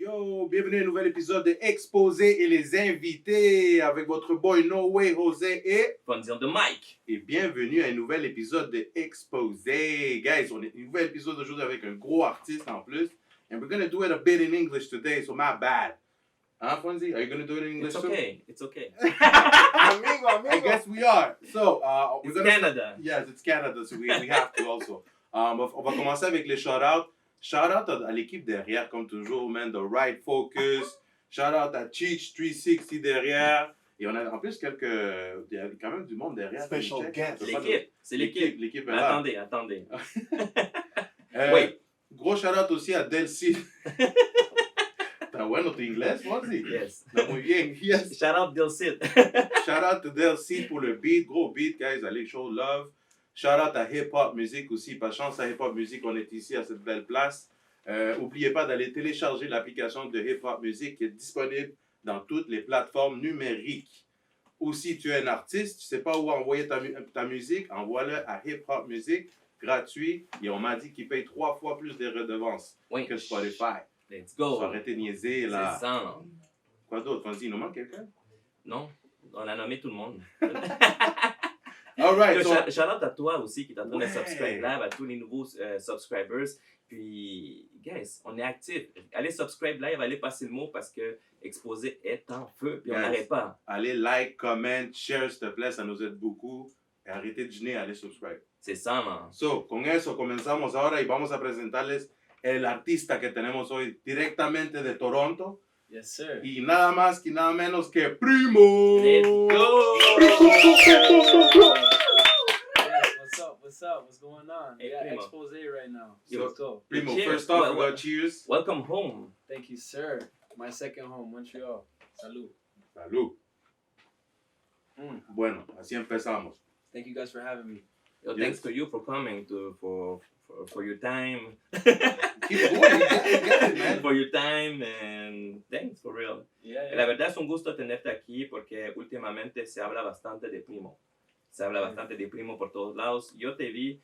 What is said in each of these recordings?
Yo, bienvenue à un nouvel épisode de Expozé et les invités avec votre boy Nowayjose et Fonzy on the mic. Et bienvenue à un nouvel épisode de Expozé. Guys, on est un nouvel épisode aujourd'hui avec un gros artiste en plus. And we're going to do it a bit in English today, so my bad. Huh, Fonzy? Are you going to do it in English It's okay. It's okay. Amigo. I guess we are. So, we're It's gonna Canada. Yes, it's Canada, so we have to also. On va commencer avec les shout-outs. Shout-out à l'équipe derrière, comme toujours, man. The Right Focus. Shout-out à Cheech 360 derrière. Et on a en plus il y a quand même du monde derrière. Special guest. C'est l'équipe. L'équipe est là. Attendez. Oui. Gros shout-out aussi à Delcy. Está bueno tu inglés, Fonzy? Yes. Está muy bien. Yes. Shout out Dilcid. Shout out to Delcy pour le beat. Gros beat, guys. Allez, show love. Shout out à Hip Hop Musique aussi. Pas chance à Hip Hop Musique, on est ici à cette belle place. N'oubliez pas d'aller télécharger l'application de Hip Hop Musique qui est disponible dans toutes les plateformes numériques. Ou si tu es un artiste, tu ne sais pas où envoyer ta musique, envoie-le à Hip Hop Musique, gratuit. Et on m'a dit qu'il paye 3 fois plus de redevances que Spotify. Let's go. Arrêtez de niaiser là. C'est ça. Quoi d'autre, Fonzy? Il nous manque quelqu'un? Non, on a nommé tout le monde. All right. Shout out à toi aussi qui t'entend de subscribe live, à tous les nouveaux subscribers. Puis, guys, on est actifs. Allez subscribe live, allez passer le mot parce que Expozé est en feu. Puis on n'arrête pas. Allez like, comment, share, s'il te plaît, ça nous aide beaucoup. Et arrêtez de gêner, allez subscribe. C'est ça, man. So, con eso comenzamos ahora y vamos a presentarles el artista que tenemos hoy directamente de Toronto. Yes, sir. Y nada más y nada menos que PRIMO. Let's go! What's up? What's going on? Hey, Yeah, Primo. Expozé right now. So, Let's go. PRIMO, Cheers. first off, we got cheers. Welcome home. Thank you, sir. My second home, Montreal. Salud. Salud. Bueno, así empezamos. Thank you guys for having me. Yo, thanks to you for coming for your time. Keep going, get it, man. For your time and thanks for real. Yeah. La verdad es un gusto tenerte aquí porque últimamente se habla bastante de PRIMO. Se habla bastante de PRIMO por todos lados. Yo te vi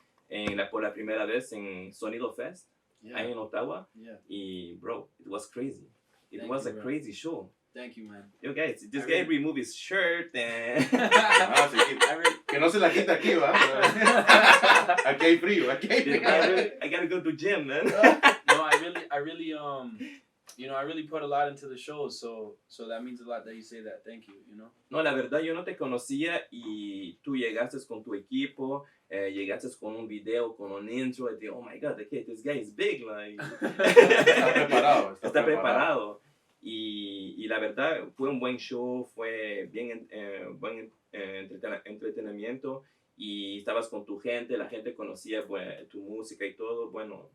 por la primera vez en Sonido Fest, ahí en Ottawa. Yeah. Y bro, it was crazy. It Thank was you, a bro. crazy show. Thank you, man. Yo guys, this guy removed his shirt and... Que no se la quita aquí, ¿va? Aquí hay frío, aquí hay frío. I gotta go to gym, man. No, I really put a lot into the show, so that means a lot that you say that. Thank you, you know. No, la verdad yo no te conocía y tú llegaste con tu equipo, llegaste con un video, con un intro, y dije, oh my god, okay, this guy is big, like. Está preparado. Y la verdad fue un buen show, fue bien buen entretenimiento y estabas con tu gente, la gente conocía tu música y todo. Bueno,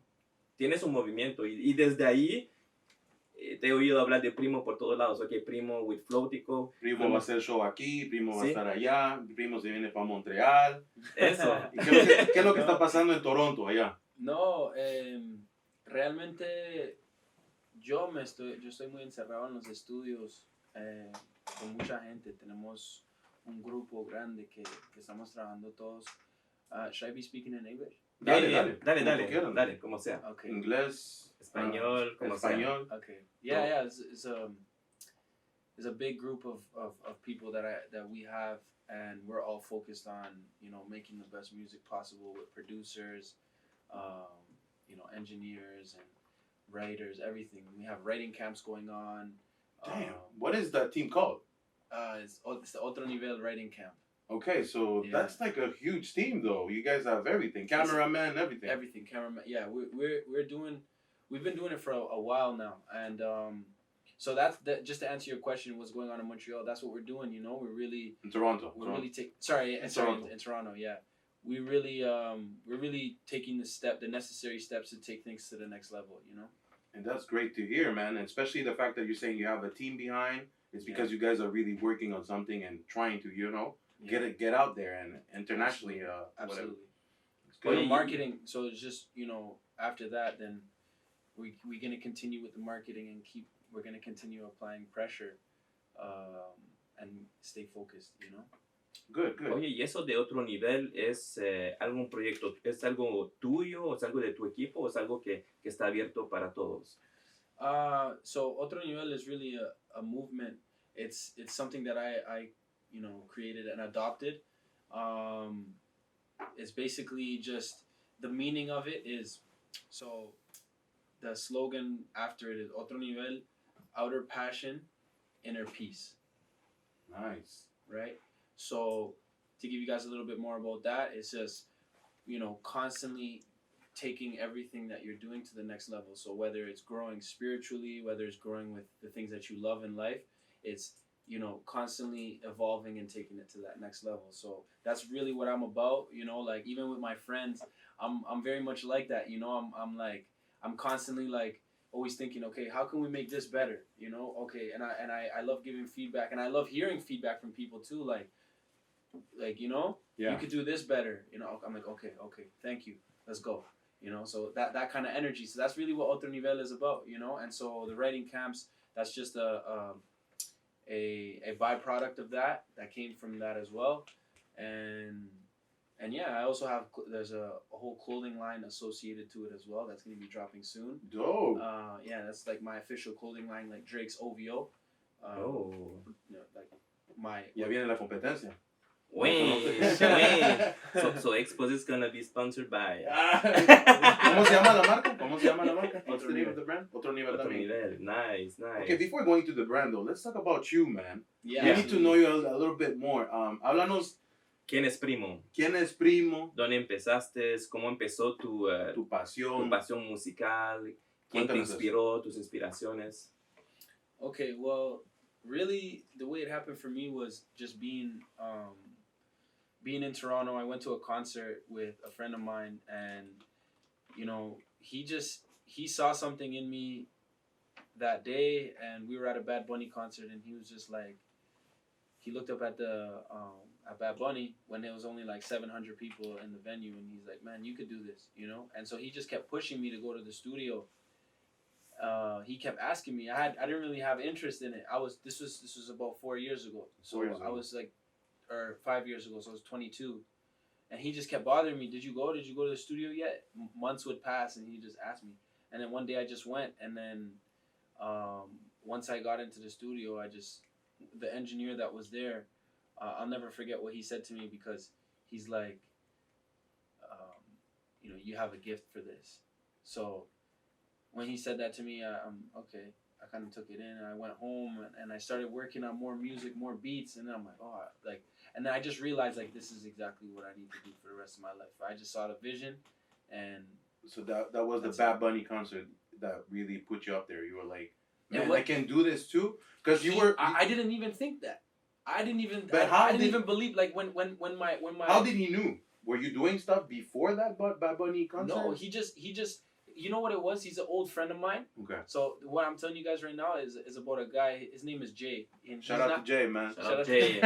tienes un movimiento y desde ahí te he oído hablar de PRIMO por todos lados. Ok, PRIMO with Floatico. PRIMO va a hacer show aquí, PRIMO va a estar allá, PRIMO se viene para Montreal. Eso. ¿Y qué es lo que está pasando en Toronto allá? No, realmente yo estoy muy encerrado en los estudios con mucha gente. Tenemos un grupo grande que estamos trabajando todos. Should I be speaking in English? Dale, como sea. Okay. Inglés, Español, como español. sea. Okay. Yeah. It's a big group of people that we have, and we're all focused on making the best music possible with producers, engineers and writers, everything. We have writing camps going on. Damn. What is that team called? It's the Otro Nivel writing camp. Okay, so that's like a huge team, though. You guys have everything, cameraman, everything. Everything, cameraman. Yeah, we've been doing it for a while now, and so that's just to answer your question, what's going on in Montreal? That's what we're doing. We're really in Toronto. In Toronto. Yeah, we're really taking the necessary steps to take things to the next level. And that's great to hear, man. And especially the fact that you're saying you have a team behind. It's because you guys are really working on something and trying to, get out there and internationally. Absolutely. Good. Marketing. So it's just after that, then we're gonna continue with the marketing and we're gonna continue applying pressure, and stay focused. Good. Oye, ¿y eso de Otro Nivel es algún proyecto, es algo tuyo, o es algo de tu equipo, o es algo que está abierto para todos? So Otro Nivel is really a movement. It's something that I created and adopted. Um, it's basically just the meaning of it is so the slogan after it is Otro Nivel, outer passion, inner peace. Nice. Right? So to give you guys a little bit more about that, it's just, constantly taking everything that you're doing to the next level. So whether it's growing spiritually, whether it's growing with the things that you love in life, it's constantly evolving and taking it to that next level. So that's really what I'm about. Like even with my friends, I'm very much like that. I'm constantly like always thinking, okay, how can we make this better? Okay, and I love giving feedback, and I love hearing feedback from people too. You could do this better. I'm like, okay, thank you, let's go. So that kind of energy. So that's really what Otro Nivel is about. And so the writing camps, that's just a byproduct of that came from that as well. And yeah, I also have there's a whole clothing line associated to it as well that's going to be dropping soon. Dope. Yeah, that's like my official clothing line, like Drake's OVO. Like my. Ya viene la competencia. Wait. So Expozé is gonna be sponsored by. ¿Cómo se llama la marca? What's the name of the brand? Otro Nivel. Nice. Okay, before going to the brand though, let's talk about you, man. Yeah. We need to know you a little bit more. Háblanos. ¿Quién es Primo? ¿Quién es Primo? ¿Dónde empezaste? ¿Cómo empezó tu pasión musical? ¿Quién te inspiró? ¿Tus inspiraciones? Okay, well, really, the way it happened for me was just being in Toronto. I went to a concert with a friend of mine, and he saw something in me that day, and we were at a Bad Bunny concert, and he was just like, he looked up at at Bad Bunny when there was only like 700 people in the venue, and he's like, man, you could do this, and so he just kept pushing me to go to the studio. He kept asking me. I didn't really have interest in it. This was about 4 years ago. So I was like, or 5 years ago. So I was 22, and he just kept bothering me. Did you go to the studio yet? Months would pass, and he just asked me. And then one day I just went, and then once I got into the studio, the engineer that was there, I'll never forget what he said to me, because he's like, you have a gift for this. So when he said that to me, okay, I kind of took it in, and I went home, and I started working on more music, more beats, and then I'm like, and then I just realized, like, this is exactly what I need to do for the rest of my life. I just saw the vision, and so that was the Bad Bunny concert that really put you up there. You were like, man, I can do this too, because I didn't even think that. I didn't even believe, like, when my. How did he knew? Were you doing stuff before that Bad Bunny concert? No, he just. You know what it was? He's an old friend of mine. Okay. So what I'm telling you guys right now is about a guy. His name is Jay. Shout out to Jay, man. Shout out to Jay.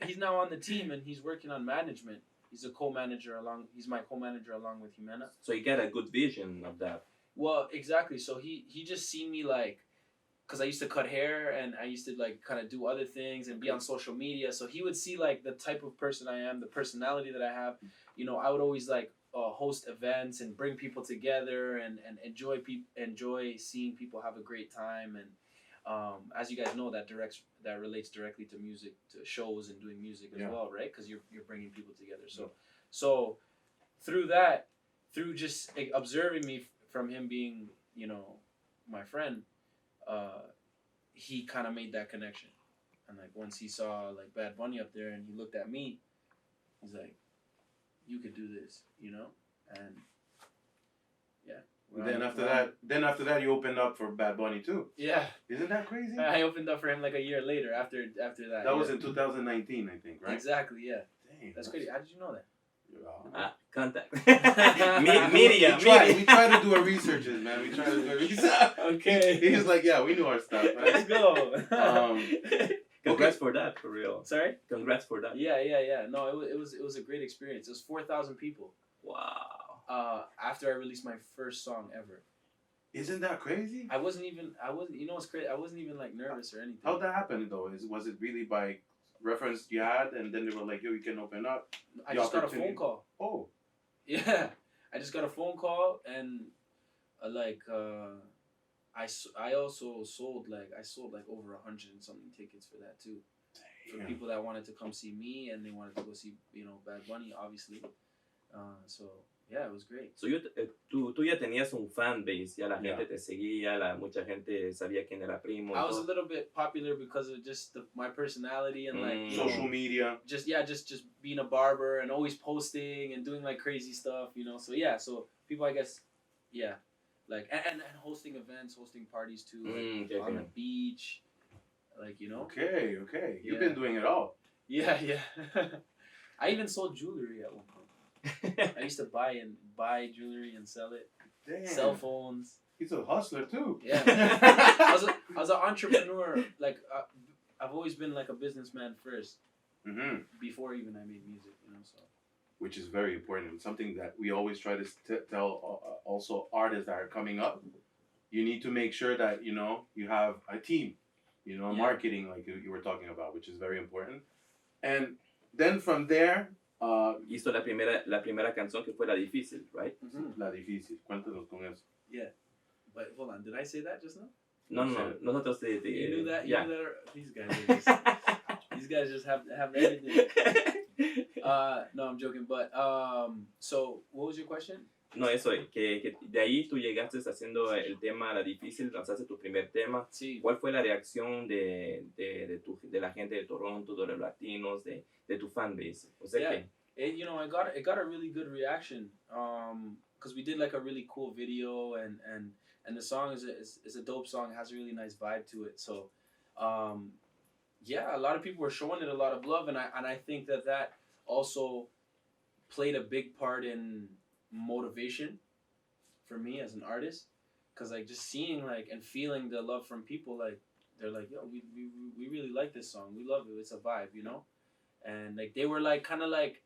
He's now on the team, and he's working on management. He's a co-manager He's my co-manager along with Jimena. So you get a good vision of that. Well, exactly. So he just seen me, like, because I used to cut hair, and I used to, like, kind of do other things and be on social media. So he would see, like, the type of person I am, the personality that I have. I would always, like, host events and bring people together and enjoy seeing people have a great time. And as you guys know, that relates directly to music, to shows and doing music as well, right? Because you're bringing people together. So through just observing me from him being, my friend, he kind of made that connection. And, like, once he saw, like, Bad Bunny up there, and he looked at me, he's like, you could do this, and yeah. Then after that, you opened up for Bad Bunny too. Yeah. Isn't that crazy? I opened up for him like a year later after that. That was in 2019, I think, right? Exactly. Yeah. Dang, that's crazy. How did you know that? Contact. Media. We try to do our researches, man. We try to do our research. Okay. He's like, yeah, we knew our stuff. Right? Let's go. Congrats for that, for real. Sorry? Congrats for that. Yeah. No, it was a great experience. It was 4,000 people. Wow. After I released my first song ever. Isn't that crazy? I wasn't, you know what's crazy? I wasn't even, like, nervous or anything. How'd that happen, though? Was it really by reference you had, and then they were like, yo, you can open up? I just got a phone call. Oh. Yeah. I just got a phone call, and I also sold like over 100 and something tickets for that too. For people that wanted to come see me and they wanted to go see, Bad Bunny, obviously. So yeah, it was great. So tú ya tenías un fan base, ya la gente te seguía, mucha gente sabía quién era Primo. I was a little bit popular because of just my personality and like social media. Just being a barber and always posting and doing like crazy stuff, So yeah, so people, I guess, like and hosting events, hosting parties too, like, on the beach. Like, Okay. You've been doing it all. Yeah. I even sold jewelry at one point. I used to buy jewelry and sell it. Damn. Cell phones. He's a hustler too. Yeah. I was an entrepreneur. Like, I've always been like a businessman first. Mm-hmm. Before even I made music, So. Which is very important. Something that we always try to tell also artists that are coming up. You need to make sure that, you have a team. Marketing, like you were talking about, which is very important. And then from there... hizo la primera canción que fue La Difícil, right? Mm-hmm. La Difícil. Cuéntanos con eso. Yeah. But hold on, did I say that just now? No. Nosotros You knew that? Yeah. You knew that? These guys just have everything. No, I'm joking. But, so, what was your question? No, eso, que de ahí tú llegaste haciendo el tema La Difícil, lanzaste tu primer tema. Sí. ¿Cuál fue la reacción de la gente de Toronto, de los latinos, de tu fanbase? O sea que... It got a really good reaction. Because we did like a really cool video and the song is a dope song. It has a really nice vibe to it. So, a lot of people were showing it a lot of love, and I think that also played a big part in motivation for me as an artist, because like just seeing like and feeling the love from people, like they're like, yo, we really like this song, we love it, it's a vibe, and like they were like kind of like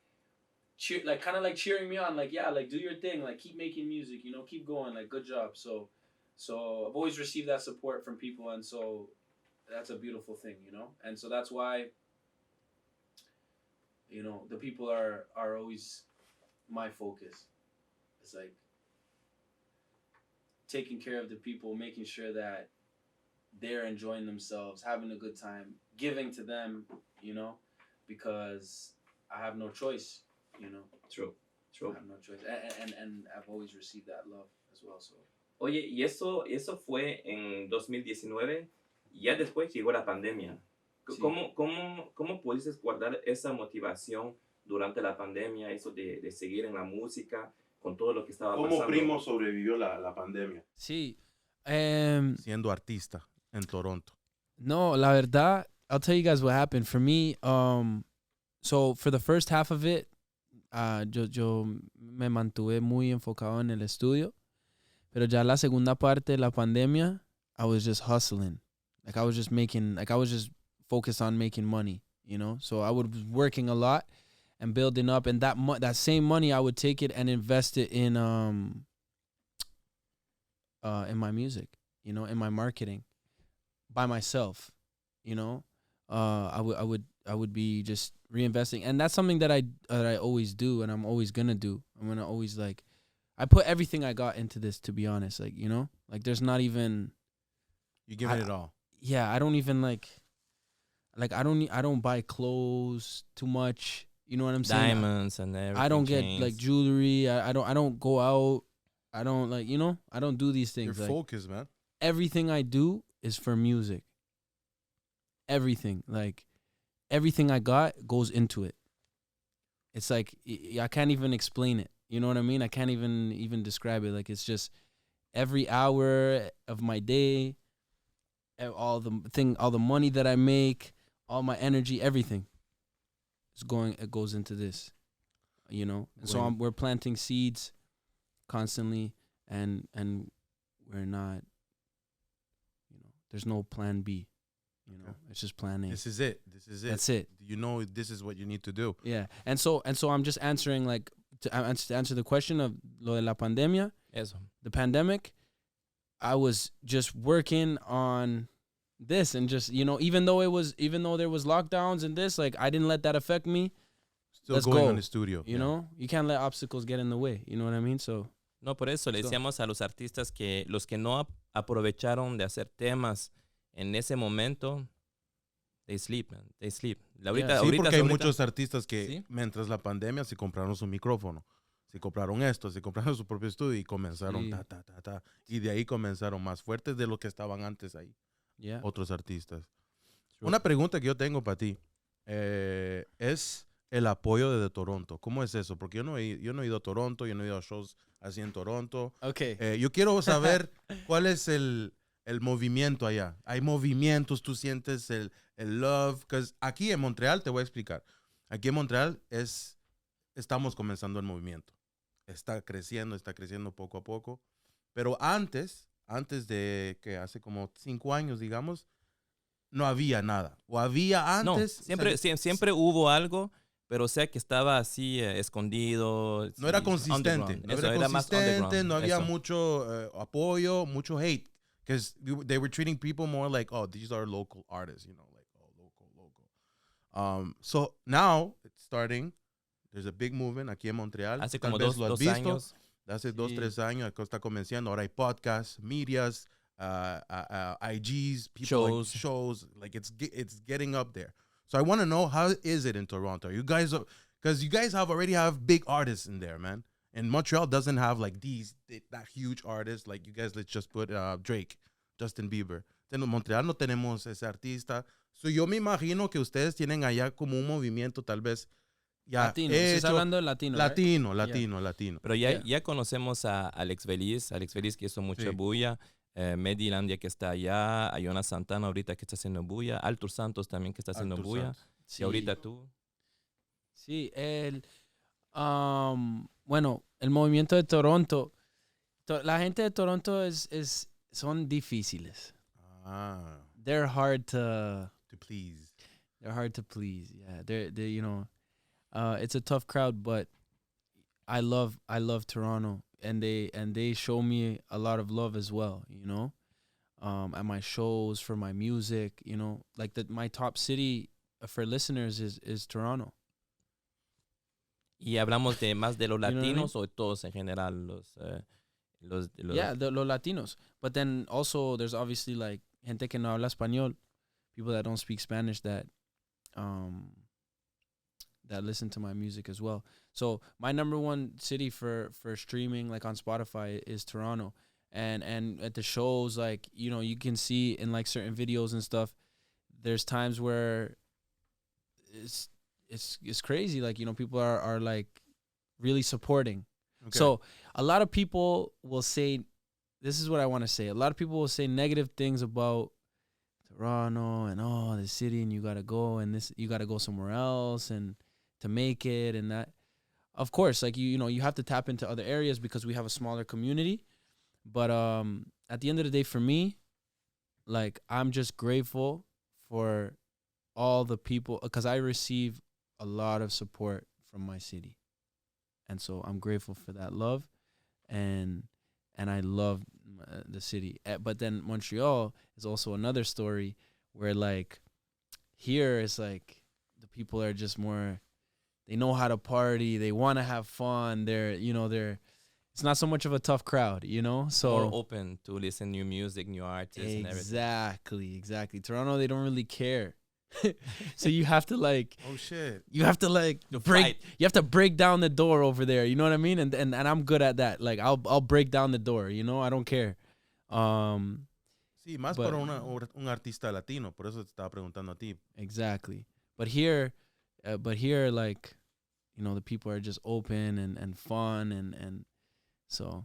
cheering me on, like, yeah, like do your thing, like keep making music, keep going, like good job. So I've always received that support from people, and so that's a beautiful thing, and so that's why the people are always my focus. It's like taking care of the people, making sure that they're enjoying themselves, having a good time, giving to them, because I have no choice, True. I have no choice. And I've always received that love as well. So. Oye, y eso fue en 2019, ya después llegó la pandemia. Sí. ¿Cómo pudiste guardar esa motivación durante la pandemia, eso de seguir en la música, con todo lo que estaba pasando? ¿Cómo Primo sobrevivió la pandemia? Sí. Siendo artista en Toronto. No, la verdad, I'll tell you guys what happened. For me, so for the first half of it, yo me mantuve muy enfocado en el estudio. Pero ya la segunda parte de la pandemia, I was just hustling. Like I was just focused on making money, So I was working a lot and building up, and that same money I would take it and invest it in my music, in my marketing, by myself, I would be just reinvesting, and that's something that I always do, and I'm always gonna do. I'm gonna always I put everything I got into this, to be honest, like there's not even. You give it all. Yeah, I don't even like I don't buy clothes too much. You know what I'm saying? Diamonds and everything. I don't get chains. like jewelry. I don't go out. I don't I don't do these things. You're focused, man. Everything I do is for music. Everything. Like everything I got goes into it. It's like I can't even explain it. You know what I mean? I can't even describe it. Like it's just every hour of my day, all the money that I make, all my energy, everything. It goes into this, And so we're planting seeds constantly, and we're not, there's no plan B, It's just plan A. This is it. That's it. This is what you need to do. Yeah, and so I'm just answering to answer the question of lo de la pandemia. Eso. The pandemic, I was just working on this and just, even though there was lockdowns and this, like I didn't let that affect me. Still Let's going go. on the studio. You know, you can't let obstacles get in the way. You know what I mean? So No, por eso le decíamos a los artistas que los que no aprovecharon de hacer temas en ese momento. They sleep, man. They sleep. Sí, porque hay muchos artistas que ¿Sí? mientras la pandemia se compraron su micrófono, se compraron esto, se compraron su propio estudio y comenzaron Sí. y de ahí comenzaron más fuertes de lo que estaban antes ahí, Yeah. otros artistas. True. Una pregunta que yo tengo para ti es el apoyo de Toronto. ¿Cómo es eso? Porque yo no he ido a Toronto, yo no he ido a shows así en Toronto. Okay. Yo quiero saber cuál es el movimiento allá. ¿Hay movimientos? ¿Tú sientes el love? Porque aquí en Montreal, te voy a explicar. Aquí en Montreal estamos comenzando el movimiento. Está creciendo poco a poco. Pero antes de que hace como 5 años, digamos, no había nada. O había antes. No, siempre hubo algo, pero o sea que estaba así escondido. No era sí, consistente. underground. No Eso era más consistente, underground, no había eso. mucho apoyo, mucho hate. Because they were treating people more like, oh, these are local artists, you know, like, oh, local. So now it's starting. There's a big movement aquí en Montreal. Hace Tal como vez 2 lo has visto. años. Hace 2, Sí. 3 años acá está comenzando. Ahora hay podcasts, medias, IGs, people Shows. like shows. Like it's getting up there. So I want to know, how is it in Toronto? You guys, because you guys already have big artists in there, man. And Montreal doesn't have like that huge artists. Like you guys, let's just put Drake, Justin Bieber. En Montreal no tenemos ese artista. So yo me imagino que ustedes tienen allá como un movimiento tal vez ya Latino. Estás hecho. hablando de latino. right? Latino. Pero ya conocemos a Alex Feliz que hizo mucha Sí. bulla. Medilandia que está allá, a Jonas Santana ahorita que está haciendo bulla, Altur Santos también que está haciendo Arthur bulla. Santos. Y ahorita tú. Sí, bueno, el movimiento de Toronto, la gente de Toronto son difíciles. They're hard to please. They're hard to please. Yeah, they you know, it's a tough crowd, but I love Toronto, and they show me a lot of love as well. You know, at my shows, for my music. You know, like my top city for listeners is Toronto. Y hablamos de más de los You know what I mean? latinos o todos en general los Yeah, los Latinos. But then also there's obviously like gente que no habla español, people that don't speak Spanish that listen to my music as well. So my number one city for streaming like on Spotify is Toronto. And at the shows, like, you know, you can see in like certain videos and stuff, there's times where it's crazy. Like, you know, people are like really supporting. Okay. So a lot of people will say, this is what I want to say. A lot of people will say negative things about Toronto and the city, and you gotta go you gotta go somewhere else and to make it and that. Of course, like you know, you have to tap into other areas because we have a smaller community. But at the end of the day, for me, like, I'm just grateful for all the people because I receive a lot of support from my city. And so I'm grateful for that love, and I love the city. But then Montreal is also another story where, like, here it's like the people are just more, they know how to party, they want to have fun. It's not so much of a tough crowd, you know? So more open to listen new music, new artists and everything. Exactly. Toronto, they don't really care. So you have to like, Oh shit. you have to like break down the door over there. You know what I mean? And I'm good at that. Like I'll break down the door. You know, I don't care. Sí, más But- para un artista latino, por eso te estaba preguntando a ti. Exactly. But here, like, you know, the people are just open and fun and so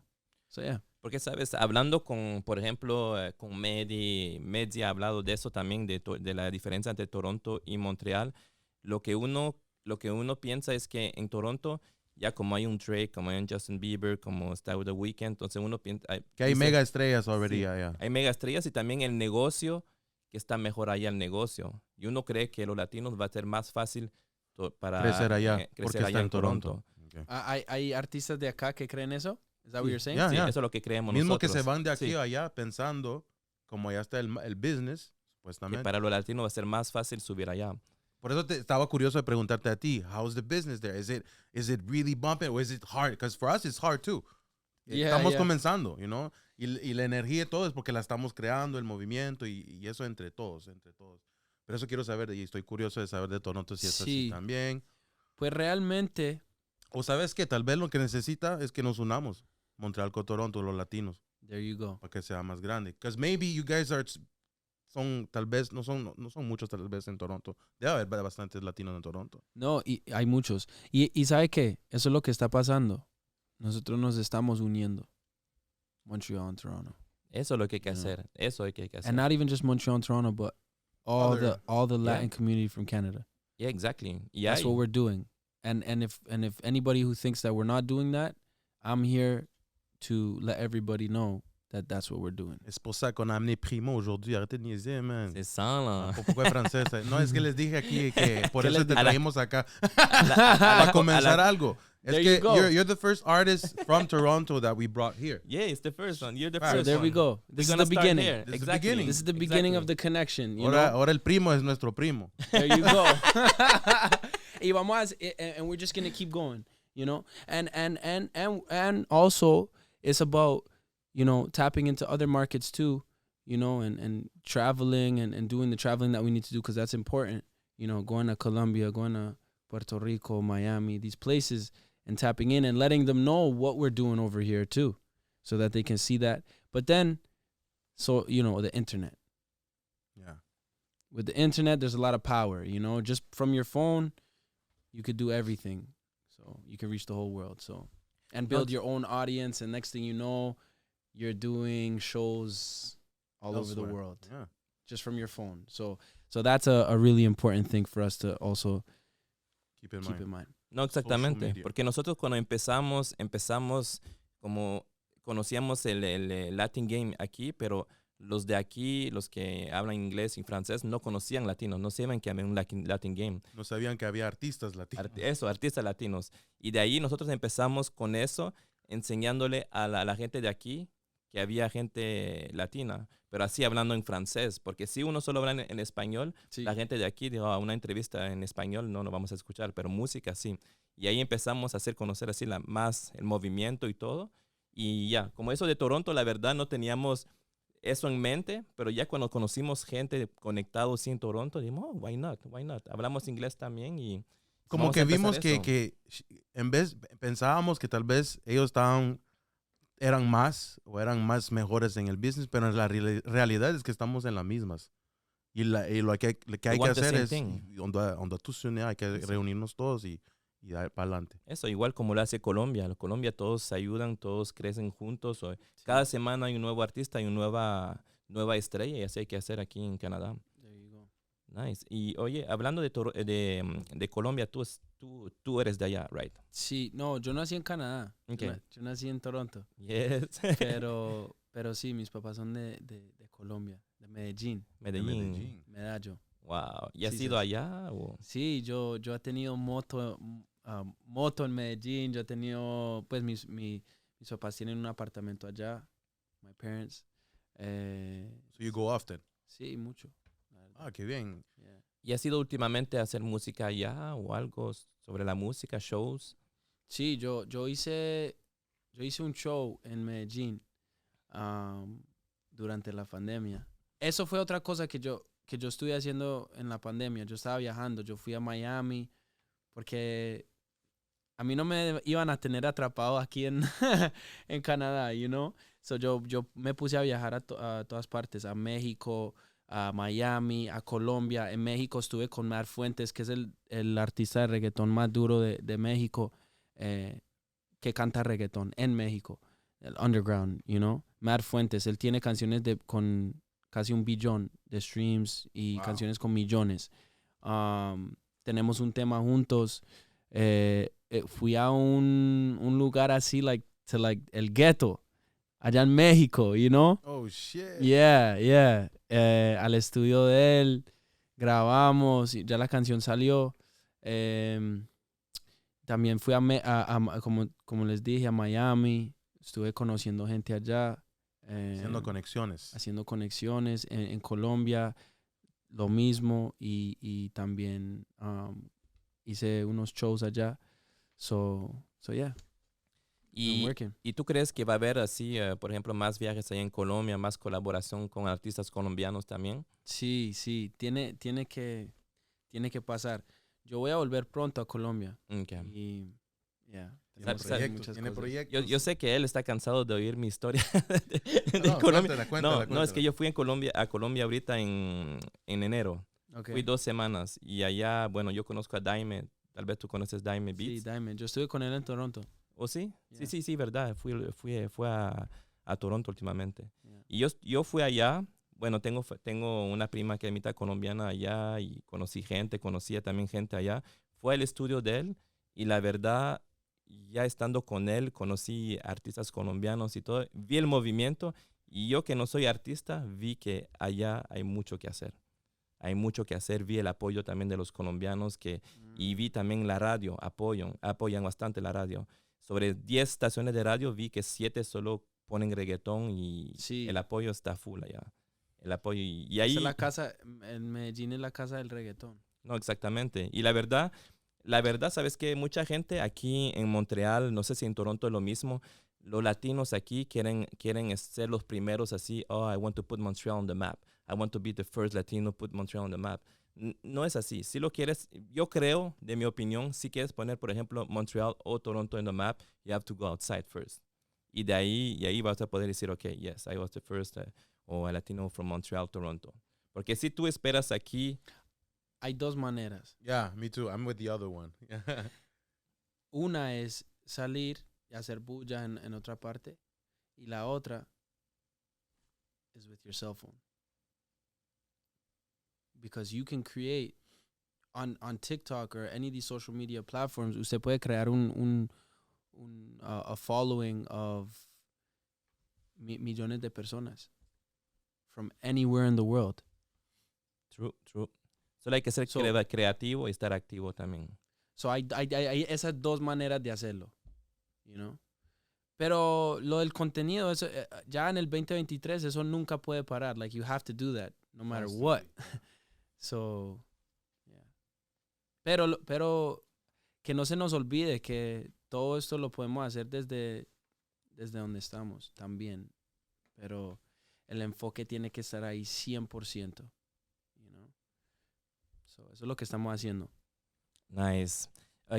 yeah. Porque, ¿sabes? Hablando con, por ejemplo, con Medi ha hablado de eso también, de la diferencia entre Toronto y Montreal. Lo que uno piensa es que en Toronto, ya como hay un Drake, como hay un Justin Bieber, como está The Weeknd, entonces uno piensa... Que hay dice, mega estrellas already sí, allá. hay mega estrellas y también el negocio, que está mejor allá el negocio. Y uno cree que los latinos va a ser más fácil para Crecer allá, porque crecer está allá en Toronto. Okay. ¿Hay artistas de acá que creen eso? Is that what Sí. you're saying? Yeah, Sí, yeah. eso es lo que creemos Mismo nosotros. que se van de aquí Sí, a allá pensando, como allá está el business, que supuestamente. para los latinos va a ser más fácil subir allá. Por eso estaba curioso de preguntarte a ti, how's the business there? Is it really bumping or is it hard? Because for us it's hard too. estamos comenzando, you know, y la energía y todo es porque la estamos creando, el movimiento y eso entre todos. Pero eso quiero saber y estoy curioso de saber de Toronto si es así también. Pues realmente... O sabes que tal vez lo que necesita es que nos unamos, Montreal con Toronto, los latinos. There you go. Para que sea más grande. Because maybe you guys son tal vez, no son muchos tal vez en Toronto. Debe haber bastantes latinos en Toronto. No, y hay muchos. Y ¿sabe qué? Eso es lo que está pasando. Nosotros nos estamos uniendo. Montreal and Toronto. Eso es lo que hay que hacer. Eso es lo que hay que hacer. And not even just Montreal and Toronto, but all the Latin community from Canada. Yeah, exactly. That's what we're doing. And if anybody who thinks that we're not doing that, I'm here to let everybody know that that's what we're doing. Es pour ça qu'on a amené PRIMO aujourd'hui. Arrêtez de niaiser, man. C'est ça, là. Pourquoi francés? No, es que les dije aquí que por eso te trajimos acá. Para comenzar algo. Es que you're the first artist from Toronto that we brought here. Yeah, it's the first one. You're the Right, first There one. we go. This is the beginning. This is the beginning. This is the beginning of the connection. You know? Ahora el primo es nuestro primo. There you go. Y vamos and we're just gonna keep going, you know. And also it's about, you know, tapping into other markets too, you know, and traveling and doing the traveling that we need to do because that's important. You know, going to Colombia, going to Puerto Rico, Miami, these places, and tapping in and letting them know what we're doing over here too, so that they can see that. But then, so, you know, the internet. Yeah. With the internet, there's a lot of power, you know, just from your phone, you could do everything. So you can reach the whole world. So, and build your own audience. And next thing you know, you're doing shows all over the world, just from your phone. So that's a really important thing for us to also keep in mind. No, exactamente, porque nosotros cuando empezamos como conocíamos el Latin Game aquí, pero los de aquí, los que hablan inglés y francés, no conocían latinos, no sabían que había un Latin Game. No sabían que había artistas latinos. Artistas latinos. Y de ahí nosotros empezamos con eso, enseñándole a la gente de aquí que había gente latina, pero así hablando en francés, porque si uno solo habla en español, la gente de aquí dijo, una entrevista en español no lo vamos a escuchar, pero música sí. Y ahí empezamos a hacer conocer así más el movimiento y todo. Y ya, como eso de Toronto, la verdad no teníamos eso en mente, pero ya cuando conocimos gente conectados en Toronto, dijimos, why not? Hablamos inglés también y... Como que vimos que en vez, pensábamos que tal vez ellos eran más mejores en el business, pero la realidad es que estamos en las mismas. Y lo que hay que hacer es, donde tú se unes, hay que reunirnos todos y dar para adelante. Eso, igual como lo hace Colombia. En Colombia todos se ayudan, todos crecen juntos. Cada semana hay un nuevo artista, hay una nueva estrella y así hay que hacer aquí en Canadá. Nice. Y oye, hablando de Colombia, tú eres de allá, right? Sí, no, yo nací en Canadá. Okay. Yo nací en Toronto. Yes. pero sí, mis papás son de Colombia, de Medellín. Medallo. Wow. ¿Y has ido allá? O? Sí, yo he tenido moto en Medellín. Yo he tenido, pues mis papás tienen un apartamento allá. My parents. So you go often? Sí, mucho. Ah, qué bien. Yeah. ¿Y has ido últimamente a hacer música allá o algo sobre la música, shows? Sí, yo hice un show en Medellín durante la pandemia. Eso fue otra cosa que yo estuve haciendo en la pandemia. Yo estaba viajando, yo fui a Miami porque a mí no me iban a tener atrapado aquí en Canadá, you know? So yo me puse a viajar a todas partes, a México, a Miami, a Colombia. En México estuve con Mar Fuentes, que es el artista de reggaetón más duro de México, que canta reggaetón en México, el underground, you know. Mar Fuentes, él tiene canciones con casi 1 billón de streams y canciones con millones. Tenemos un tema juntos. Fui a un lugar así, el ghetto, allá en México, you know? Oh, shit. Yeah. Al estudio de él, grabamos, y ya la canción salió. También fui como les dije, a Miami. Estuve conociendo gente allá. Haciendo conexiones. En Colombia, lo mismo. Y también hice unos shows allá. So yeah. I'm working. ¿Y tú crees que va a haber así, por ejemplo, más viajes ahí en Colombia, más colaboración con artistas colombianos también? Sí, tiene que pasar. Yo voy a volver pronto a Colombia. Okay. Y, yeah, Tiene ¿Sabes? proyectos, tiene cosas. proyectos. Yo sé que él está cansado de oír mi historia de No, Colombia. cuéntala. No, es que yo fui a Colombia ahorita en enero. Okay. Fui 2 semanas y allá, bueno, yo conozco a Daime. Tal vez tú conoces Daime Beats. Sí, Diamond. Yo estuve con él en Toronto. ¿O sí? Yeah. Sí, verdad. Fue a Toronto últimamente. Yeah. Y yo fui allá. Bueno, tengo una prima que es mitad colombiana allá y conocía también gente allá. Fue al estudio de él y la verdad, ya estando con él, conocí artistas colombianos y todo. Vi el movimiento y yo que no soy artista, vi que allá hay mucho que hacer. Hay mucho que hacer. Vi el apoyo también de los colombianos y vi también la radio, apoyan bastante la radio. Sobre 10 estaciones de radio, vi que 7 solo ponen reggaetón y Sí. el apoyo está full allá. El apoyo y ahí... Esa es la casa, en Medellín es la casa del reggaetón. No, exactamente. Y la verdad, ¿sabes qué? Mucha gente aquí en Montreal, no sé si en Toronto es lo mismo, los latinos aquí quieren ser los primeros así, oh, I want to put Montreal on the map. I want to be the first Latino to put Montreal on the map. No es así. Si lo quieres, yo creo, de mi opinión, si quieres poner, por ejemplo, Montreal o Toronto en the map, you have to go outside first. Y de ahí vas a poder decir, okay, yes, I was the first o Latino from Montreal, Toronto. Porque si tú esperas aquí... Hay dos maneras. Yeah, me too. I'm with the other one. Una es salir y hacer bulla en otra parte. Y la otra is with your cell phone. Because you can create on TikTok or any of these social media platforms, usted puede crear a following of millones de personas from anywhere in the world. True. Solo hay que ser creativo y estar activo también. So hay esas dos maneras de hacerlo, you know. Pero lo del contenido, eso, ya en el 2023, eso nunca puede parar. Like, you have to do that, no matter what. So, yeah. Pero que no se nos olvide que todo esto lo podemos hacer desde donde estamos también. Pero el enfoque tiene que estar ahí 100%. You know? So, eso es lo que estamos haciendo. Nice.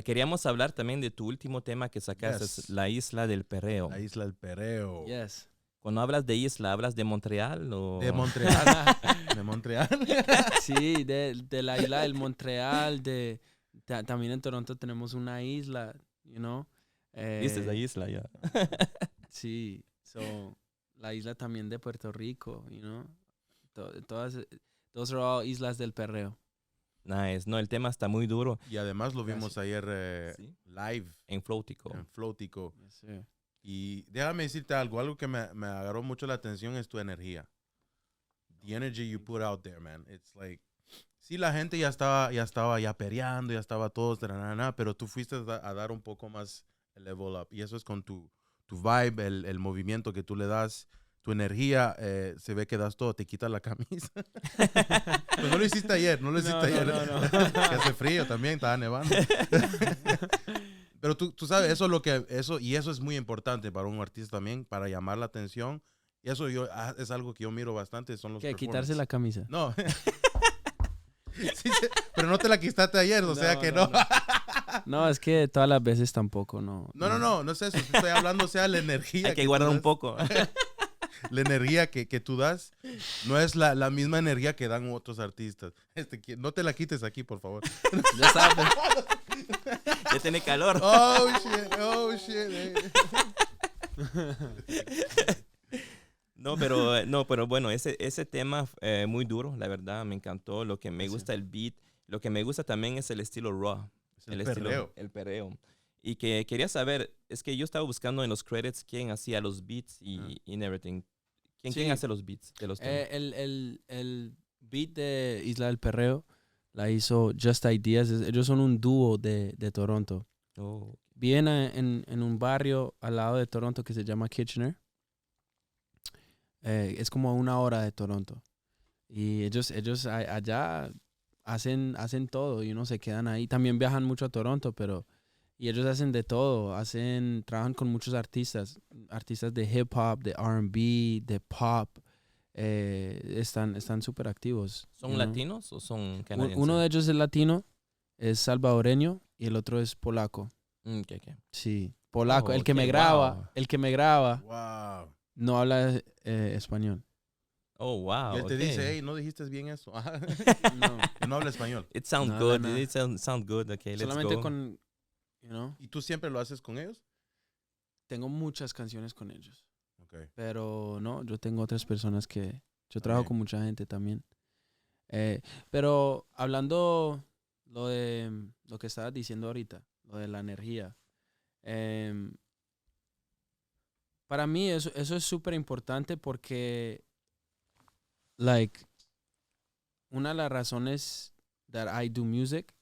Queríamos hablar también de tu último tema que sacaste, Yes. la isla del perreo. La isla del perreo. Yes. Cuando hablas de isla, ¿hablas de Montreal o...? De Montreal. De Montreal. Sí, de la isla del Montreal, también en Toronto tenemos una isla, you know. Dices la isla ya. Sí, la isla también de Puerto Rico, you know. Those are all islas del perreo. Nice. No, el tema está muy duro. Y además lo vimos ayer Sí. live En Floatico. en Floatico. Yes, sir. Y déjame decirte algo que me agarró mucho la atención es tu energía. The energy you put out there, man. It's like, sí, la gente ya estaba peleando, ya estaba todos, pero tú fuiste a dar un poco más el level up. Y eso es con tu vibe, el movimiento que tú le das, tu energía, se ve que das todo, te quitas la camisa. Pues no lo hiciste ayer, no. No. Que hace frío también, estaba nevando. Pero tú sabes, eso es muy importante para un artista también, para llamar la atención. Y eso es algo que yo miro bastante, son los ¿Qué? performances. ¿Quitarse la camisa? No. Sí, pero no te la quitaste ayer, o sea que no. No, es que todas las veces tampoco, no. No es eso. Estoy hablando, o sea, la energía. Hay que guardar un poco. La energía que tú das no es la misma energía que dan otros artistas. No te la quites aquí, por favor. Ya sabes. Ya tiene calor. Oh, shit. No, pero bueno, ese tema muy duro, la verdad, me encantó. Lo que me gusta el beat, lo que me gusta también es el estilo raw. El perreo. El perreo. Y que quería saber, es que yo estaba buscando en los credits quién hacía los beats y everything. ¿Quién hace los beats de los temas? El beat de Isla del Perreo la hizo Just Ideas. Ellos son un dúo de Toronto. Oh. Viven en un barrio al lado de Toronto que se llama Kitchener. Es como a 1 hora de Toronto. Y ellos allá hacen todo y se quedan ahí. También viajan mucho a Toronto, pero Y ellos hacen de todo, trabajan con muchos artistas de hip hop, de R&B, de pop. Están súper activos. ¿Son you know. latinos o son canadienses? Uno de ellos es latino, es salvadoreño, y el otro es polaco. Okay. Sí, polaco. Oh, el que okay, me graba, wow. Wow. no habla español. Oh, wow. Y él te okay. dice, hey, no dijiste bien eso. No, No habla español. It sounds No, good. no. It sound good. Okay, let's solamente go. con, you know, ¿Y tú siempre lo haces con ellos? tengo muchas canciones con ellos. Okay. Pero no, yo tengo otras personas que yo trabajo Bien. con mucha gente también. Pero hablando lo que estabas diciendo ahorita, lo de la energía. Para mí eso es súper importante porque, like, una de las razones that I do music,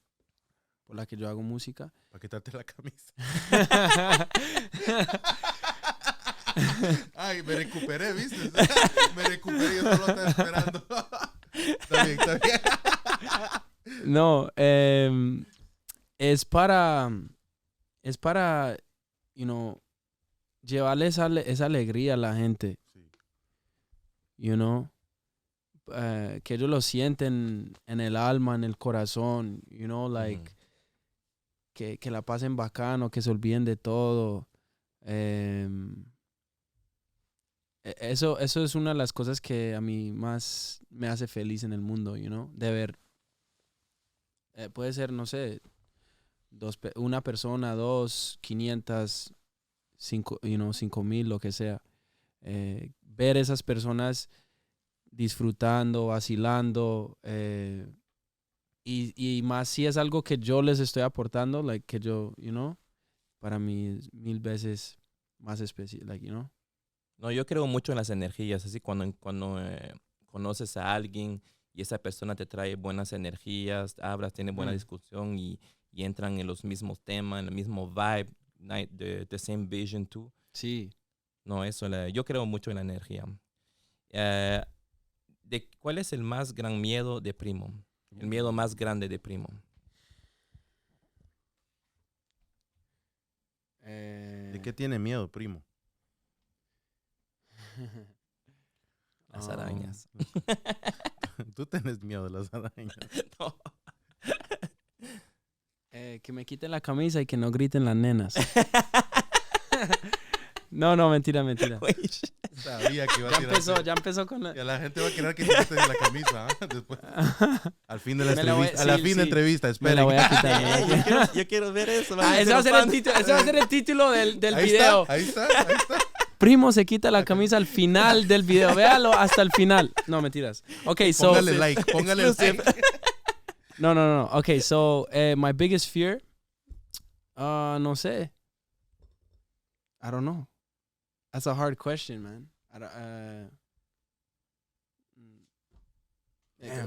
por la que yo hago música. Para quitarte la camisa. Ay, me recuperé, ¿viste? Me recuperé, yo solo estaba esperando. Está bien. No, es para, you know, llevarle esa alegría a la gente, Sí. you know, que ellos lo sienten en el alma, en el corazón, you know, like, que la pasen bacano, que se olviden de todo. Eso es una de las cosas que a mí más me hace feliz en el mundo, you know, de ver. Puede ser, no sé, una persona, 2, 500, 5,000, lo que sea. Ver esas personas disfrutando, vacilando, y más si es algo que yo les estoy aportando, like, que yo, you know, para mí es 1000 veces más especial, like, you know. No, yo creo mucho en las energías. Así cuando conoces a alguien y esa persona te trae buenas energías, hablas, tiene buena discusión y entran en los mismos temas, en el mismo vibe, the same vision too. Sí. No, yo creo mucho en la energía. ¿Cuál es el más gran miedo de Primo? El miedo más grande de Primo. ¿De qué tiene miedo, primo? Las arañas. Tú tienes miedo de las arañas. No. Que me quiten la camisa y que no griten las nenas. No, mentira. Sabía que iba a tirar. Ya empezó con la... Y a la gente va a querer que te quites la camisa. Después, al fin de la Me la voy- entrevista. A la sí, fin de sí. entrevista, Me esperen. la voy a quitar. Yo quiero ver eso. Ese va a ser el título del video. Ahí está. Primo se quita la camisa al final del video. Véalo hasta el final. No, mentiras. Okay, so... Póngale like. No. Okay, so my biggest fear... no sé. I don't know. That's a hard question, man. Damn,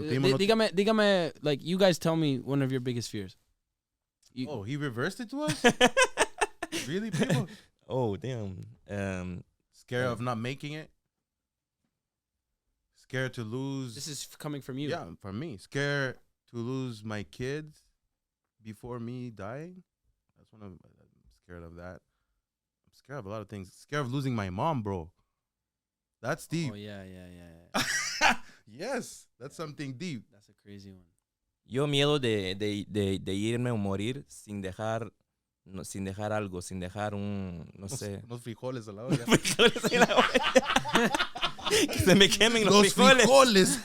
Primo, no- dígame, like, you guys tell me one of your biggest fears. Oh, he reversed it to us? Really, Primo? Oh, damn. Scared of not making it? Scared to lose? This is coming from you. Yeah, from me. Scared to lose my kids before me dying? That's one of... I'm scared of that. I'm scared of a lot of things. Scared of losing my mom, bro. That's deep. Oh, yeah. Yes, that's something deep. That's a crazy one. Yo miedo de irme o morir sin dejar algo, sin dejar no sé. Unos frijoles a la olla. Frijoles en la olla. Que se me quemen los Los frijoles.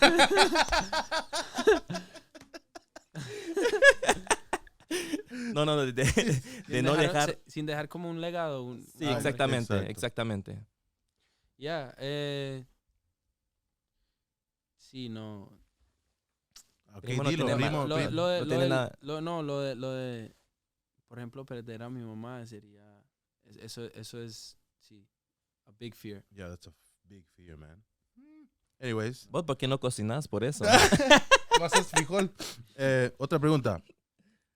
No, de no dejar. Sin dejar como un legado. Sí, Ah, exactamente. Yeah, sí, no. Ok, Primo no dilo, tiene primo. nada. Lo de, no tiene nada. lo de, por ejemplo, perder a mi mamá sería, eso es, sí, a big fear. Yeah, that's a big fear, man. Anyways. ¿Vos por qué no cocinas por eso? Vas a frijol. Otra pregunta.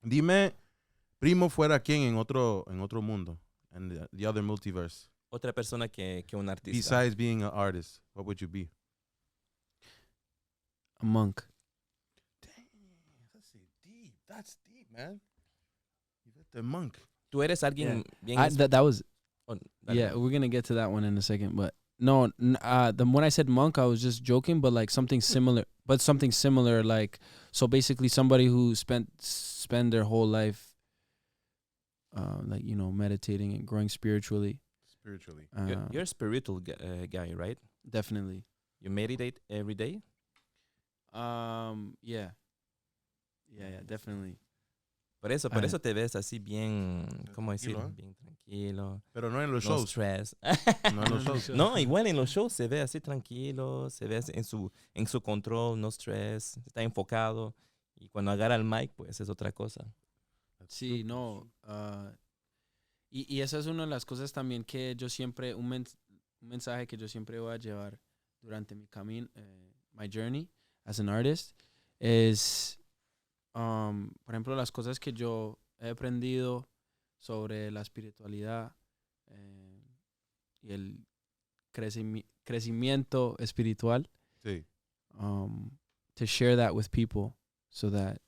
Dime, Primo fuera quién en otro mundo, en the other multiverse. Otra persona que un artista. Besides being an artist, what would you be? A monk. Damn, that's deep. That's deep, man. You got the monk. Tú eres alguien bien... That was Oh, dale. yeah. We're gonna get to that one in a second, but no, when I said monk, I was just joking, but like something similar. But something similar, like so basically somebody who spend their whole life, like meditating and growing spiritually. Spiritually. You're a spiritual guy, right? Definitely. You meditate every day? Yeah, definitely. Por eso te ves así bien, ¿cómo decir? Tranquilo, ¿eh? Bien tranquilo. Pero no en los No shows. stress. No en los shows. No, igual en los shows se ve así tranquilo, se ve así en su control, no stress, está enfocado. Y cuando agarra el mic, pues es otra cosa. Sí, no. Y esa es una de las cosas también que yo siempre, un mensaje que yo siempre voy a llevar durante mi camino, my journey as an artist, es, por ejemplo, las cosas que yo he aprendido sobre la espiritualidad y el crecimiento espiritual. Sí. To share that with people so that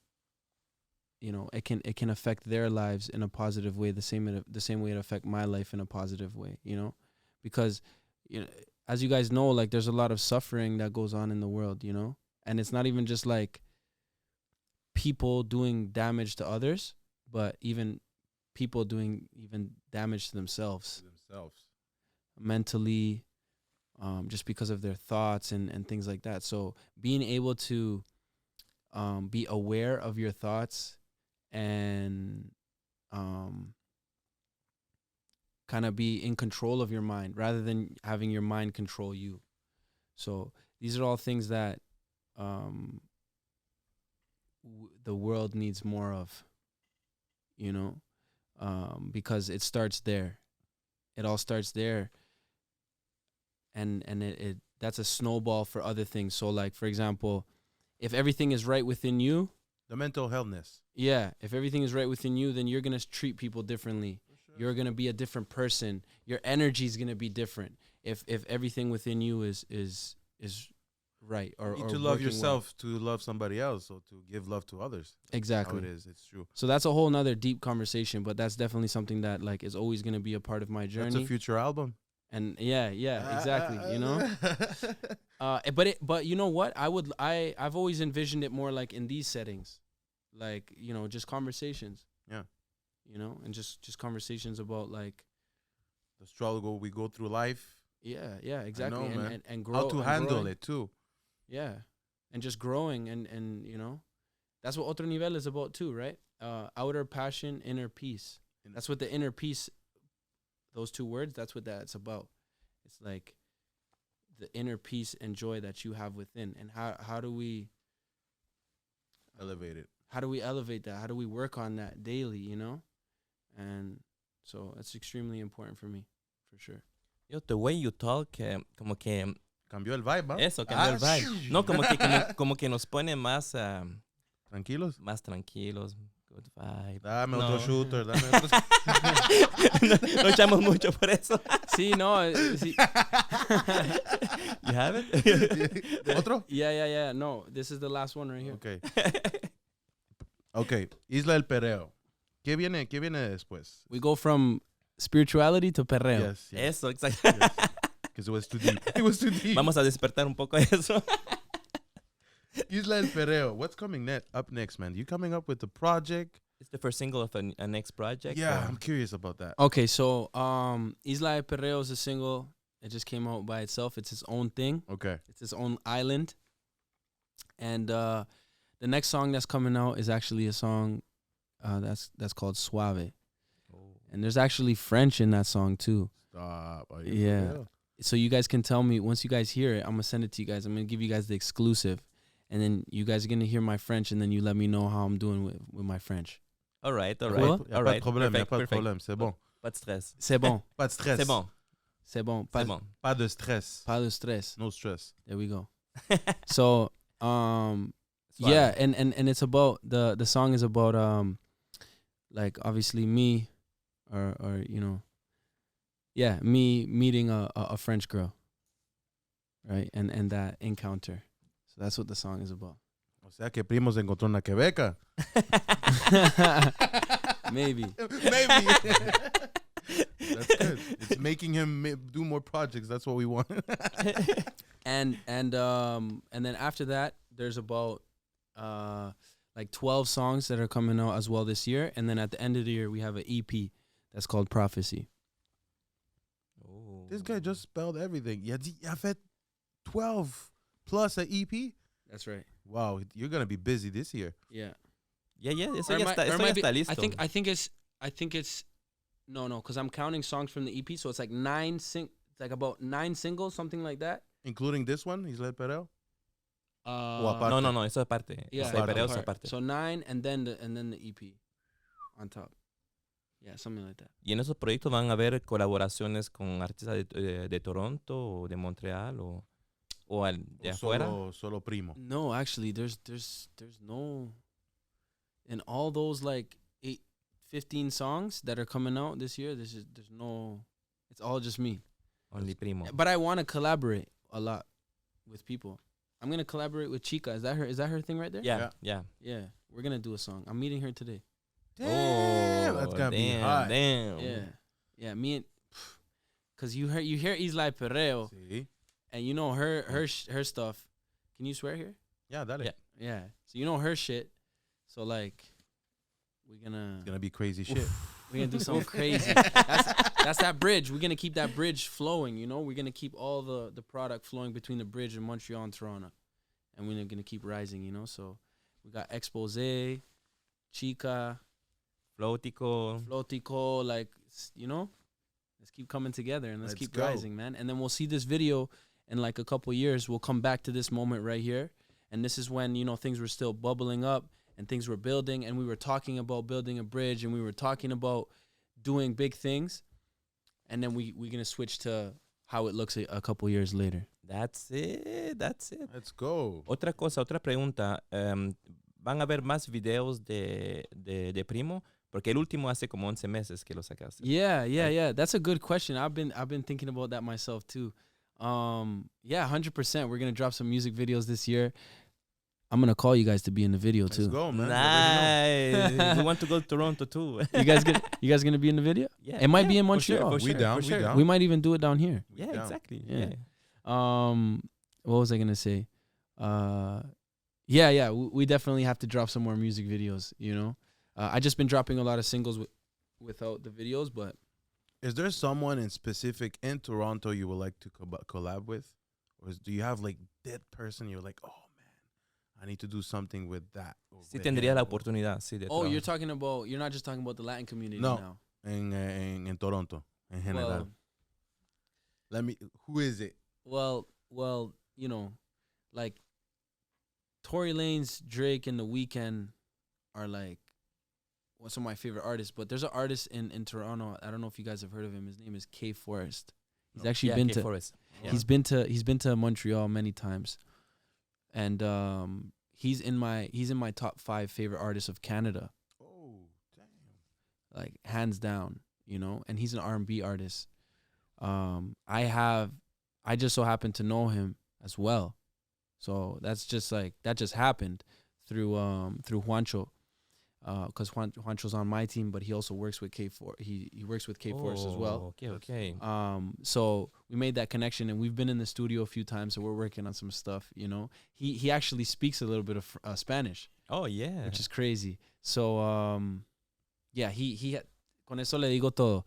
it can affect their lives in a positive way, the same way it affect my life in a positive way, because as you guys know, like there's a lot of suffering that goes on in the world, and it's not even just like people doing damage to others, but even people doing even damage to themselves mentally, just because of their thoughts and things like that. So being able to be aware of your thoughts and kind of be in control of your mind rather than having your mind control you. So these are all things that the world needs more of, because it starts there. It all starts there. And it that's a snowball for other things. So like, for example, if everything is right within you, The mental healthness. yeah, if everything is right within you, then you're going to treat people differently. You're going to be a different person. Your energy is going to be different if everything within you is right or You need to or love working yourself to love somebody else, or to give love to others. well. Exactly. How it is. It's true. So that's a whole nother deep conversation, but that's definitely something that like is always going to be a part of my journey. That's a future album. And yeah, exactly. But you know what? I've always envisioned it more like in these settings, like just conversations. Yeah. And just conversations about like The struggle we go through life. yeah, exactly, know, man. and grow. How to and handle growing. it too. Yeah, and just growing and that's what Otro Nivel is about too, right? Outer passion, inner peace. That's what the inner peace. Those two words, that's what that's about. It's like the inner peace and joy that you have within. And how do we Elevate it. How do we elevate that? How do we work on that daily, And so it's extremely important for me, for sure. Yo, the way you talk, como que... Cambió el vibe, ¿va? Eso, cambió el vibe. No, como que nos pone más... Tranquilos. Más tranquilos. Good vibe. Dame No. otro shooter. Dame otro. No echamos mucho por eso. Sí, no. Sí. You have it? ¿Otro? Yeah. No, this is the last one right here. Okay, Isla del Perreo. ¿Qué viene después? We go from spirituality to perreo. Yes. Eso, exacto. Because it was too deep. It was too deep. Vamos a despertar un poco eso. Isla del Perreo. What's coming up next, man? You coming up with a project? It's the first single of a next project. Yeah, I'm curious about that. Okay, so Isla del Perreo is a single. It just came out by itself. It's its own thing. Okay. It's its own island. And the next song that's coming out is actually a song that's called Suave. And there's actually French in that song too. Stop. Are you Yeah. for real? So you guys can tell me, once you guys hear it, I'm going to send it to you guys. I'm going to give you guys the exclusive. And then you guys are going to hear my French, and then you let me know how I'm doing with my French. All right. Cool? Y a pas de problème, y a pas de problème. C'est bon. Pas de stress. C'est bon. Pas de stress. C'est bon. C'est bon. C'est bon. Pas de stress. Pas de stress. No stress. There we go. So, yeah, and it's about, the song is about, like, obviously me, or me meeting a French girl, right? And that encounter. So that's what the song is about. O sea que Primo se encontró una quebeca. Maybe. Maybe. That's good. It's making him do more projects. That's what we want. And then after that, there's about like 12 songs that are coming out as well this year. And then at the end of the year, we have an EP that's called Prophecy. Oh. This guy just spelled everything. Il a fait 12 plus an EP. That's right. Wow, you're gonna be busy this year. Yeah. Yeah, eso Or ya might- está, or eso might ya be- está listo. I think it's no, because I'm counting songs from the EP, so it's like about 9 singles, something like that. Including this one, Isla Perel. Uh, No, eso es parte. yeah, Eso es aparte. pereo, eso es part. parte. So 9 and then the EP on top. Yeah, something like that. Y en esos proyectos van a haber colaboraciones con artistas de Toronto o de Montreal o de O afuera. solo primo. No, actually, there's no in all those like 15 songs that are coming out this year. There's no. It's all just me. Only primo. But I want to collaborate a lot with people. I'm gonna collaborate with Chica. Is that her thing right there? Yeah. Yeah, we're gonna do a song. I'm meeting her today. Damn, that's gonna be hot. Damn. Yeah. Me and, cause you hear Isla Perreo, See? and you know her stuff. Can you swear here? Yeah, dale. Yeah. Yeah. So you know her shit. So like, we're gonna It's gonna be crazy shit. we're gonna do something crazy. That's that bridge. We're gonna keep that bridge flowing. You know, we're gonna keep all the product flowing between the bridge in Montreal and Toronto, and we're gonna keep rising. You know, so we got Expozé, Chica, Flotico, like, you know, let's keep coming together and let's keep go. rising, man. And then we'll see this video in like a couple years. We'll come back to this moment right here, and this is when, you know, things were still bubbling up and things were building, and we were talking about building a bridge, and we were talking about doing big things, and then we're gonna switch to how it looks a couple years later. That's it. Let's go. Otra pregunta. ¿Van a haber más videos de Primo? Porque el último hace como 11 meses que lo sacaste. Yeah. That's a good question. I've been thinking about that myself too. Yeah, 100%. We're gonna drop some music videos this year. I'm gonna call you guys to be in the video Let's too. go, man. Nice. We want to go to Toronto too. You guys gonna be in the video? Yeah, It might be in for Montreal. Sure, We down, for we sure. down. We might even do it down here. Yeah, down. exactly. Yeah. Yeah. What was I gonna say? Yeah. We definitely have to drop some more music videos. You know, I just been dropping a lot of singles without the videos, but Is there someone in specific in Toronto you would like to collab with? Or do you have like that person you're like, oh man, I need to do something with that? or Sí with tendría him, la or- oportunidad, sí, de oh, trabajar. you're not just talking about the Latin community No. now. En Toronto, en general. Who is it? Well, you know, like Tory Lanez, Drake, and The Weeknd are like some of my favorite artists. But there's an artist in Toronto. I don't know if you guys have heard of him. His name is K Forest. He's actually Yeah, been K to Forest. Yeah. he's been to Montreal many times, and he's in my top 5 favorite artists of Canada, Oh, damn. like hands down, you know. And he's an R&B artist. I just so happen to know him as well, so that just happened through Juancho, because Juancho's on my team, but he also works with K4. He works with K Force as well. Okay. So we made that connection, and we've been in the studio a few times, so we're working on some stuff, you know. He actually speaks a little bit of Spanish, Oh, yeah. which is crazy. So yeah, he con eso le digo todo.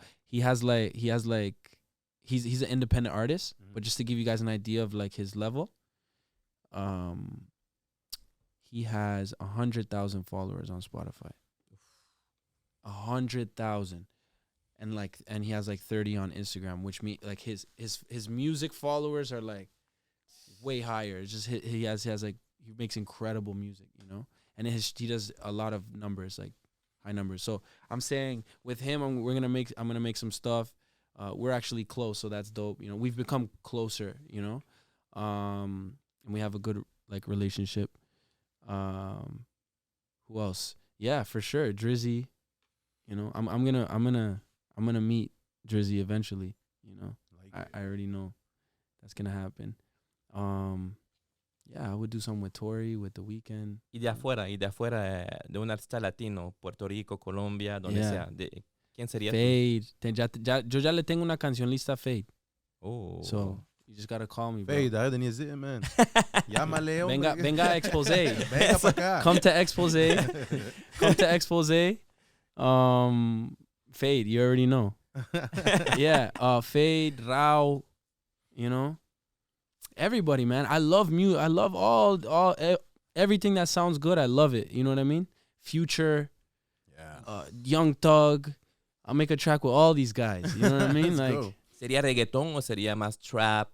He's an independent artist, but just to give you guys an idea of like his level, he has 100,000 followers on Spotify. 100,000. And he has like 30 on Instagram, which means like his music followers are like way higher. It's just he makes incredible music, you know, and he does a lot of numbers, like high numbers. So I'm saying with him, I'm gonna make some stuff. We're actually close, so that's dope. You know, we've become closer, you know, and we have a good like relationship. Who else? Yeah, for sure, Drizzy. You know, I'm gonna meet Drizzy eventually. You know, I already know that's gonna happen. Yeah, I would do something with Tori, with The Weeknd. Y de afuera, de un artista latino, Puerto Rico, Colombia, donde Yeah. sea. ¿Quién sería tú? Fade. Yo ya le tengo una canción lista a Fade. Oh. So, you just gotta call me, bro. Fade, ahí tenías it, man. Llámale, hombre. Venga a Expozé. Venga para acá. Come to Expozé. Come to Expozé. Fade, you already know. Yeah, Fade, Rao, you know. Everybody, man. I love music. I love everything that sounds good. I love it. You know what I mean? Future, Yeah. Young Thug. I'll make a track with all these guys. You know what I mean? Let's Like, go. ¿Sería reggaetón o sería más trap,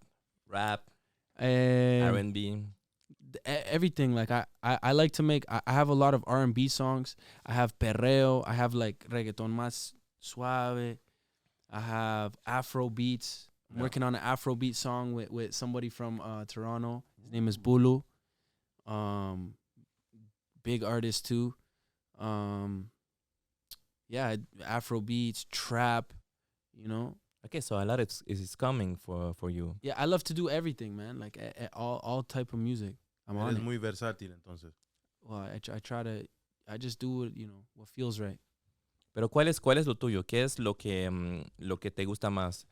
rap, R&B? everything. Like I like to make. I have a lot of R&B songs. I have perreo. I have like reggaeton más suave. I have Afro beats. I'm Yeah. working on an Afro beat song with somebody from Toronto. His name is Bulu. Big artist too. Yeah, Afro beats, trap, you know. Okay, so a lot is coming for you. Yeah, I love to do everything, man. Like all type of music. I'm on Eres it. muy versátil, entonces. Well, I just do it, you know, what feels right. Pero ¿cuál es lo tuyo? ¿Qué es lo que te gusta más?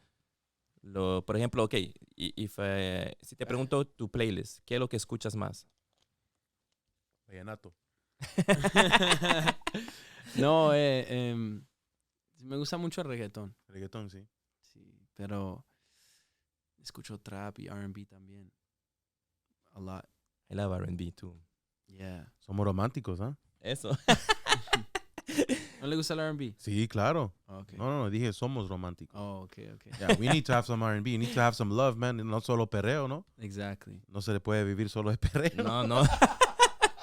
Por ejemplo, okay, si te pregunto tu playlist, ¿qué es lo que escuchas más? Vallenato. No, me gusta mucho el reggaetón. Reggaetón, sí. Sí, pero escucho trap y R&B también. A lot. I love R&B too. Yeah. Somos románticos, ¿ah? Eso. ¿No le gusta el R&B? Sí, claro. Okay. No, dije somos románticos. Oh, okay. Yeah, we need to have some R&B. You need to have some love, man. No solo perreo, ¿no? Exactly. No se le puede vivir solo de perreo. No.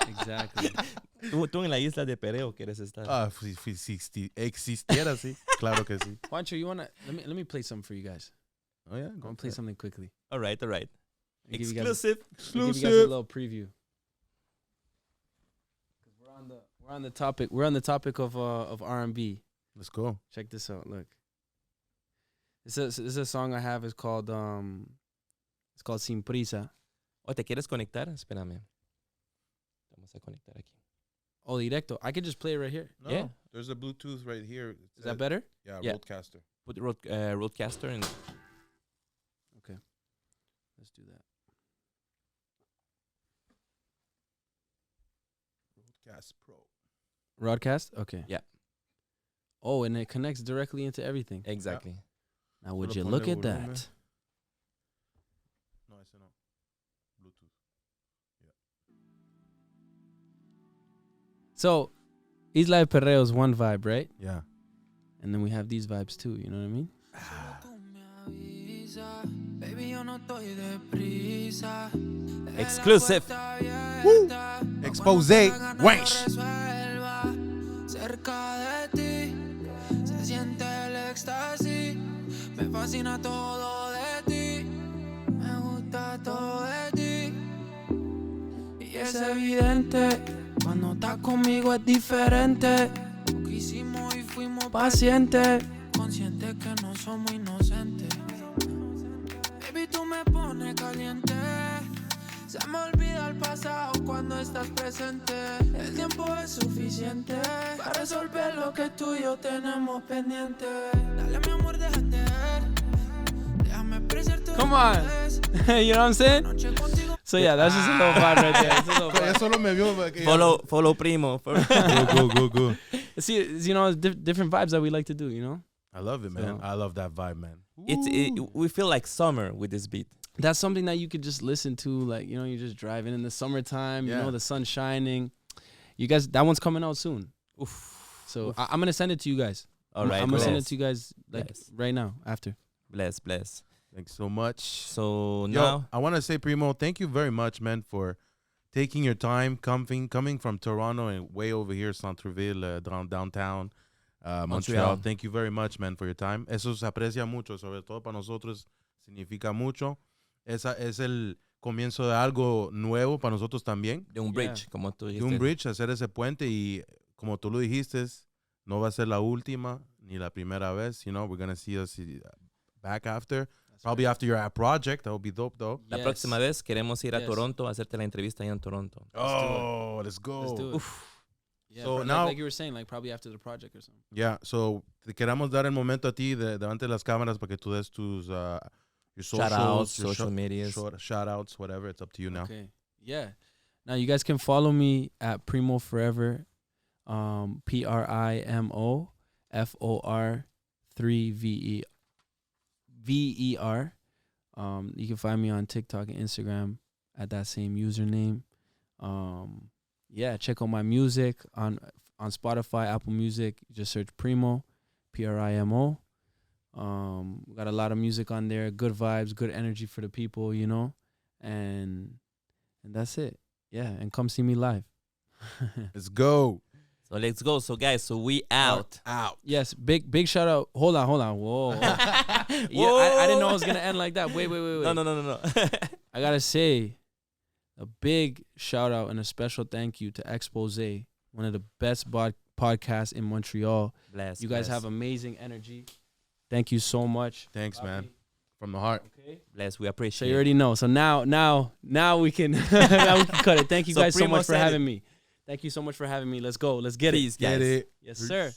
Exactly. Tú en la isla de Pereo quieres estar. Ah, si existiera, sí. Claro que sí. Juancho, you wanna let me play something for you guys. Oh, yeah. I'm gonna play something quickly. All right. I'll give you guys- Exclusive. I'll give you guys a little preview. We're on the topic. We're on the topic of R&B. Let's go. Check this out. Look, this is a song I have. It's called Sin Prisa. ¿O te quieres conectar? Espérame. Vamos a conectar aquí. Oh, directo. I could just play it right here. No, Yeah. There's a Bluetooth right here. Is that better? Yeah, Yeah. Roadcaster. Put Roadcaster and Okay. Let's do that. Roadcast Pro. Broadcast? Okay. Yeah. Oh, and it connects directly into everything. exactly. Now, would Solo you look ponle at volumen. that? No, ese no. Bluetooth. So, Isla de Perreo is one vibe, right? Yeah. And then we have these vibes too. You know what I mean? Exclusive. Expozé. Wench. Cerca de ti se siente el éxtasis. Me fascina todo de ti. Me gusta todo de ti. Y es evidente cuando estás conmigo es diferente. Lo que hicimos y fuimos pacientes, conscientes que no somos inocentes. Baby, tú me pones caliente. Se me olvida el pasado cuando estás presente. El tiempo es suficiente para resolver lo que tú y yo tenemos pendiente. Dale, mi amor, déjate ver. Déjame apreciarte. Come on. You know what I'm saying? So yeah, that's just a little vibe right there. It's a little Ya vibe. solo me vio. Follow Primo. Go. See, you know, it's different vibes that we like to do. You know, I love it, man. So- I love that vibe, man. We feel like summer with this beat. that's something that you could just listen to, like, you know, you're just driving in the summertime. You Yeah. know, the sun's shining. You guys, that one's coming out soon. So I'm gonna send it to you guys. All right. I'm gonna send it bless. to you guys like Bless. right now after. Bless. Thanks so much. So Yo, now, I want to say, Primo, thank you very much, man, for taking your time, coming from Toronto and way over here, Centreville, downtown, Montreal. Montreal. Thank you very much, man, for your time. Eso se aprecia mucho, sobre todo para nosotros, significa mucho. Es el comienzo de algo nuevo para nosotros también. de un bridge, como tú De dijiste. un bridge, hacer ese puente y como tú lo dijiste, no va a ser la última ni la primera vez. You know, we're going to see us back after. Probably after your project, that would be dope, though. La Yes. próxima vez queremos ir a Yes. Toronto a hacerte la entrevista ahí en Toronto. Oh, let's go. Let's do it. Yeah, So like, now- like you were saying, like probably after the project or something. Yeah, so te queremos dar el momento a ti delante de las cámaras para que tú des tus your socials, Shout-outs, your social medias. shout-outs, whatever. It's up to you now. Okay. Yeah. Now you guys can follow me at PRIMO Forever, PRIMO FOR 3 VER. You can find me on TikTok and Instagram at that same username. Yeah, check out my music on Spotify, Apple Music. Just search PRIMO, PRIMO. Got a lot of music on there, good vibes, good energy for the people, you know, and that's it. Yeah, and come see me live. Let's go. So let's go. So guys, so we out. Out. Yes, big shout out. Hold on. Whoa. Yeah, I didn't know it was gonna end like that. Wait. No. I gotta say a big shout out and a special thank you to Expozé, one of the best podcasts in Montreal. Bless. You guys have amazing energy. Thank you so much. Thanks, man. From the heart. Okay. Bless. We So appreciate you it. already know. So now we can now we can cut it. Thank you So guys so Primo much for said having it. me. Thank you so much for having me. Let's go. Let's get Peace, it. guys. Get it. Yes, sir.